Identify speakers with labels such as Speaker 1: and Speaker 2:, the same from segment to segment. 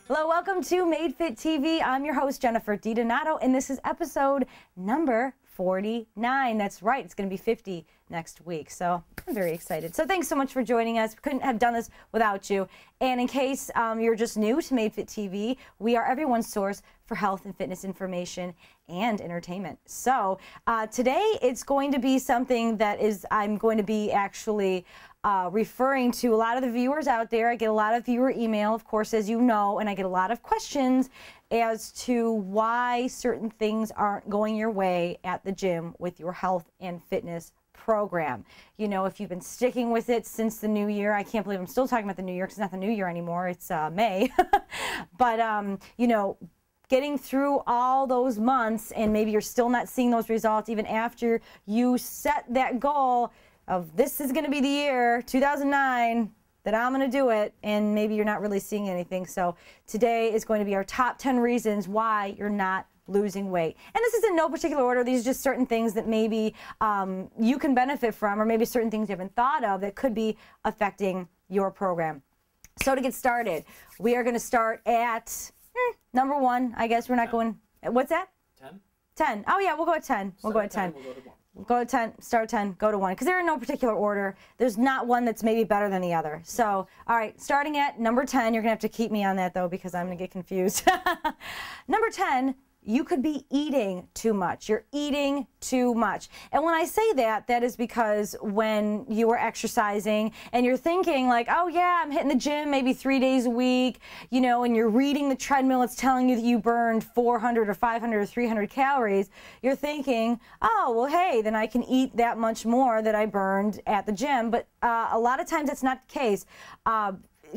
Speaker 1: Hello, welcome to Made Fit TV. I'm your host, Jennifer DiDonato, and this is episode number 49. That's right, it's going to be 50 next week, so I'm very excited. So thanks so much for joining us. Couldn't have done this without you. And in case you're just new to Made Fit TV, we are everyone's source for health and fitness information and entertainment. So today it's going to be something that I'm going to be actually referring to a lot of the viewers out there. I get a lot of viewer email, of course, as you know, and I get a lot of questions as to why certain things aren't going your way at the gym with your health and fitness program. You know, if you've been sticking with it since the new year, I can't believe I'm still talking about the new year because it's not the new year anymore, it's May. But, you know, getting through all those months and maybe you're still not seeing those results even after you set that goal of this is going to be the year, 2009, that I'm going to do it, and maybe you're not really seeing anything. So today is going to be our top 10 reasons why you're not losing weight. And this is in no particular order. These are just certain things that maybe you can benefit from, or maybe certain things you haven't thought of that could be affecting your program. So to get started, we are going to start at number 1. I guess we're not going, what's that?
Speaker 2: 10?
Speaker 1: 10. Oh yeah, we'll go at 10. We'll go at 10.
Speaker 2: We'll go to 1.
Speaker 1: Go at 10, start at 10, go to 1, because they're in no particular order. There's not one that's maybe better than the other. So, all right, starting at number 10, you're going to have to keep me on that, though, because I'm going to get confused. Number 10, you could be eating too much. You're eating too much. And when I say that, that is because when you are exercising and you're thinking like, oh yeah, I'm hitting the gym maybe 3 days a week, you know, and you're reading the treadmill, it's telling you that you burned 400 or 500 or 300 calories, you're thinking, oh, well, hey, then I can eat that much more that I burned at the gym. But a lot of times that's not the case.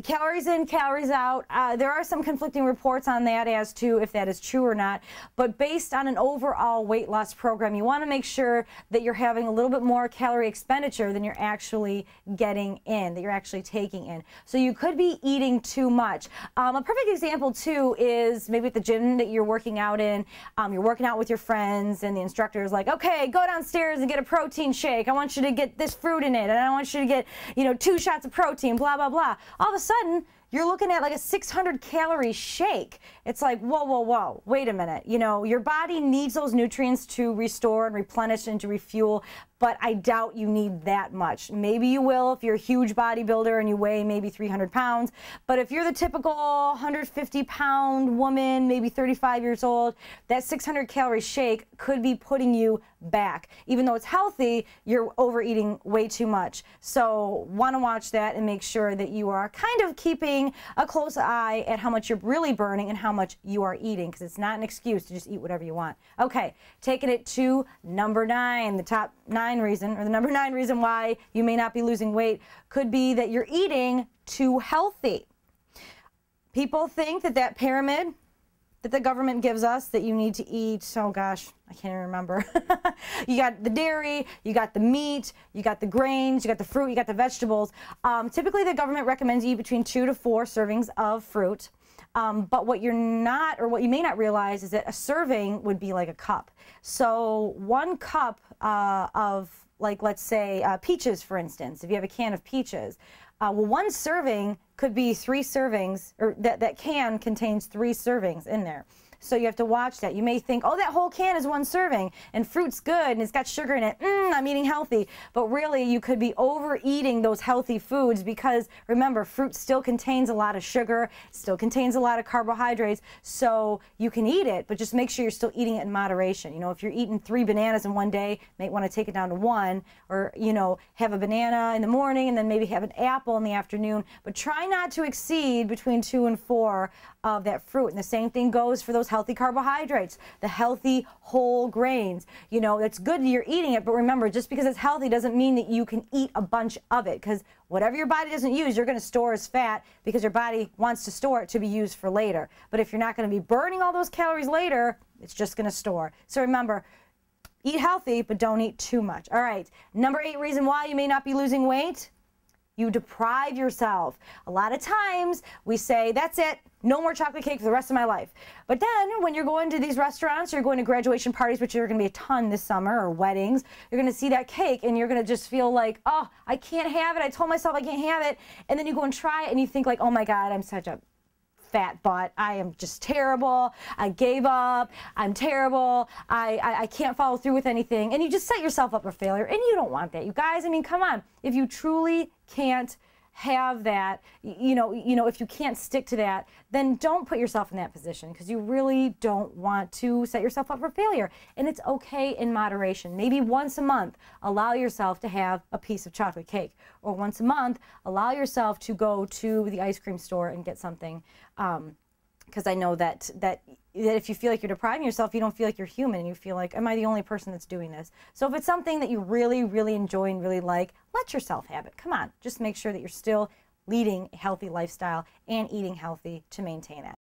Speaker 1: Calories in, calories out. There are some conflicting reports on that as to if that is true or not. But based on an overall weight loss program, you want to make sure that you're having a little bit more calorie expenditure than you're actually getting in, that you're actually taking in. So you could be eating too much. A perfect example, too, is maybe at the gym that you're working out in. You're working out with your friends, and the instructor is like, okay, go downstairs and get a protein shake. I want you to get this fruit in it, and I want you to get, you know, 2 shots of protein, blah, blah, blah. All of a sudden, you're looking at like a 600 calorie shake. It's like, whoa, whoa, whoa, wait a minute. You know, your body needs those nutrients to restore and replenish and to refuel, but I doubt you need that much. Maybe you will if you're a huge bodybuilder and you weigh maybe 300 pounds, but if you're the typical 150-pound woman, maybe 35 years old, that 600 calorie shake could be putting you back. Even though it's healthy, you're overeating way too much. So want to watch that and make sure that you are kind of keeping a close eye at how much you're really burning and how much you are eating, because it's not an excuse to just eat whatever you want. Okay, taking it to number 9, the top 9 reason, or the number 9 reason why you may not be losing weight could be that you're eating too healthy. People think that that pyramid that the government gives us, that you need to eat, oh gosh, I can't even remember. You got the dairy, you got the meat, you got the grains, you got the fruit, you got the vegetables. Typically the government recommends you eat between 2 to 4 servings of fruit. But what you're not, or what you may not realize, is that a serving would be like a cup. So 1 cup of, like, let's say peaches, for instance, if you have a can of peaches, well, 1 serving could be 3 servings, or that can contains 3 servings in there. So you have to watch that. You may think, oh, that whole can is 1 serving, and fruit's good, and it's got sugar in it. I'm eating healthy. But really, you could be overeating those healthy foods because, remember, fruit still contains a lot of sugar, still contains a lot of carbohydrates, so you can eat it, but just make sure you're still eating it in moderation. You know, if you're eating 3 bananas in one day, you might want to take it down to 1, or, you know, have a banana in the morning and then maybe have an apple in the afternoon, but try not to exceed between 2 and 4 of that fruit. And the same thing goes for those healthy carbohydrates, the healthy whole grains. You know, it's good that you're eating it, but remember, just because it's healthy doesn't mean that you can eat a bunch of it, because whatever your body doesn't use, you're going to store as fat because your body wants to store it to be used for later. But if you're not going to be burning all those calories later, it's just going to store. So remember, eat healthy, but don't eat too much. All right, number 8 reason why you may not be losing weight: you deprive yourself. A lot of times we say, that's it, no more chocolate cake for the rest of my life. But then when you're going to these restaurants, you're going to graduation parties, which are going to be a ton this summer, or weddings, you're going to see that cake and you're going to just feel like, oh, I can't have it. I told myself I can't have it. And then you go and try it and you think like, oh my God, I'm such a fat butt. I am just terrible. I gave up. I'm terrible. I can't follow through with anything. And you just set yourself up for failure. And you don't want that, you guys. I mean, come on. If you truly can't have that, if you can't stick to that, then don't put yourself in that position, because you really don't want to set yourself up for failure. And it's okay in moderation. Maybe once a month, allow yourself to have a piece of chocolate cake, or once a month, allow yourself to go to the ice cream store and get something. Because I know that if you feel like you're depriving yourself, you don't feel like you're human, and you feel like, am I the only person that's doing this? So if it's something that you really, really enjoy and really like, let yourself have it. Come on, just make sure that you're still leading a healthy lifestyle and eating healthy to maintain it.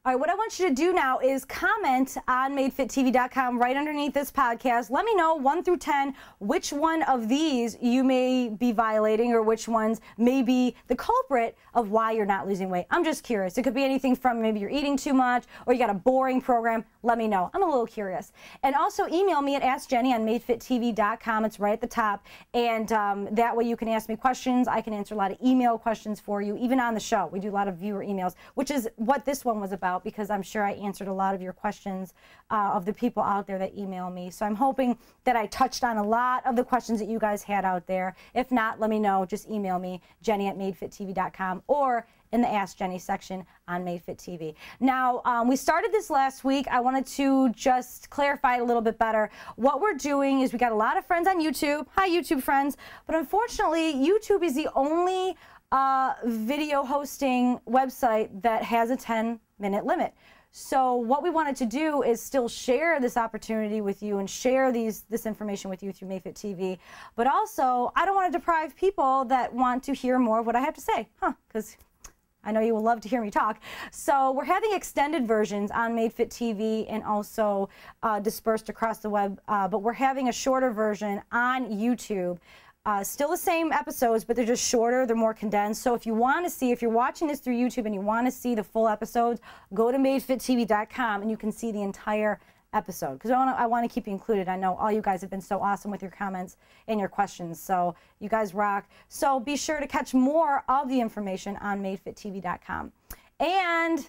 Speaker 1: All right, what I want you to do now is comment on MadeFitTV.com right underneath this podcast. Let me know 1 through 10 which one of these you may be violating, or which ones may be the culprit of why you're not losing weight. I'm just curious. It could be anything from maybe you're eating too much, or you got a boring program. Let me know. I'm a little curious. And also email me at AskJenny on MadeFitTV.com. It's right at the top. And that way you can ask me questions. I can answer a lot of email questions for you, even on the show. We do a lot of viewer emails, which is what this one was about, because I'm sure I answered a lot of your questions of the people out there that email me. So I'm hoping that I touched on a lot of the questions that you guys had out there. If not, let me know. Just email me, Jenny at MadeFitTV.com, or in the Ask Jenny section on MadeFitTV. Now, we started this last week. I wanted to just clarify it a little bit better. What we're doing is we got a lot of friends on YouTube. Hi, YouTube friends. But unfortunately, YouTube is the only video hosting website that has a 10-minute limit. So what we wanted to do is still share this opportunity with you and share this information with you through MadeFitTV. But also, I don't want to deprive people that want to hear more of what I have to say, because I know you will love to hear me talk. So we're having extended versions on MadeFitTV and also dispersed across the web, but we're having a shorter version on YouTube. Still the same episodes, but they're just shorter, they're more condensed. So if you want to see, if you're watching this through YouTube and you want to see the full episodes, go to MadeFitTV.com and you can see the entire episode, because I want to keep you included. I know all you guys have been so awesome with your comments and your questions, so you guys rock. So be sure to catch more of the information on MadeFitTV.com. And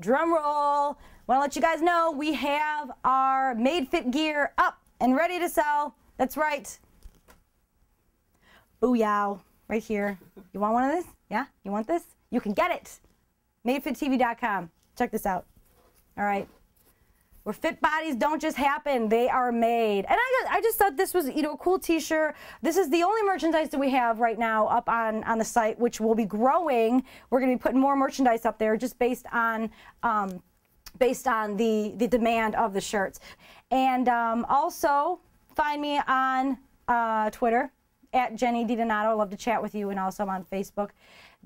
Speaker 1: drum roll, want to let you guys know we have our MadeFit gear up and ready to sell. That's right. Booyah, right here. You want one of this? Yeah? You want this? You can get it. MadeFitTV.com. Check this out. All right. Where fit bodies don't just happen, they are made. And I just thought this was, a cool t-shirt. This is the only merchandise that we have right now up on the site, which will be growing. We're going to be putting more merchandise up there just based on the demand of the shirts. And also find me on Twitter at Jenny D. Donato. I love to chat with you. And also I'm on Facebook,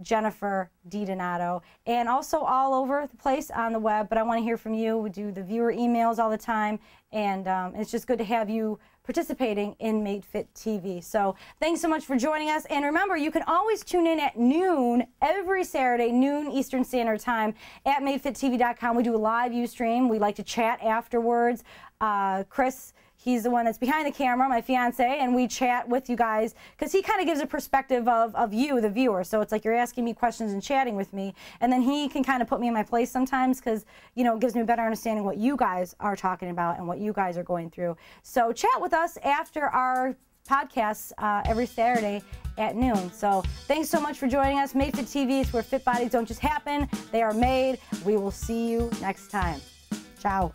Speaker 1: Jennifer D. Donato, and also all over the place on the web. But I want to hear from you. We do the viewer emails all the time, and it's just good to have you participating in MadeFitTV. So thanks so much for joining us. And remember, you can always tune in at noon every Saturday, noon Eastern Standard Time at MadeFitTV.com. We do a live Ustream. We like to chat afterwards. Chris, he's the one that's behind the camera, my fiance, and we chat with you guys because he kind of gives a perspective of you, the viewer. So it's like you're asking me questions and chatting with me, and then he can kind of put me in my place sometimes because, it gives me a better understanding what you guys are talking about and what you guys are going through. So chat with us after our podcasts every Saturday at noon. So thanks so much for joining us. MadeFitTV is where fit bodies don't just happen, they are made. We will see you next time. Ciao.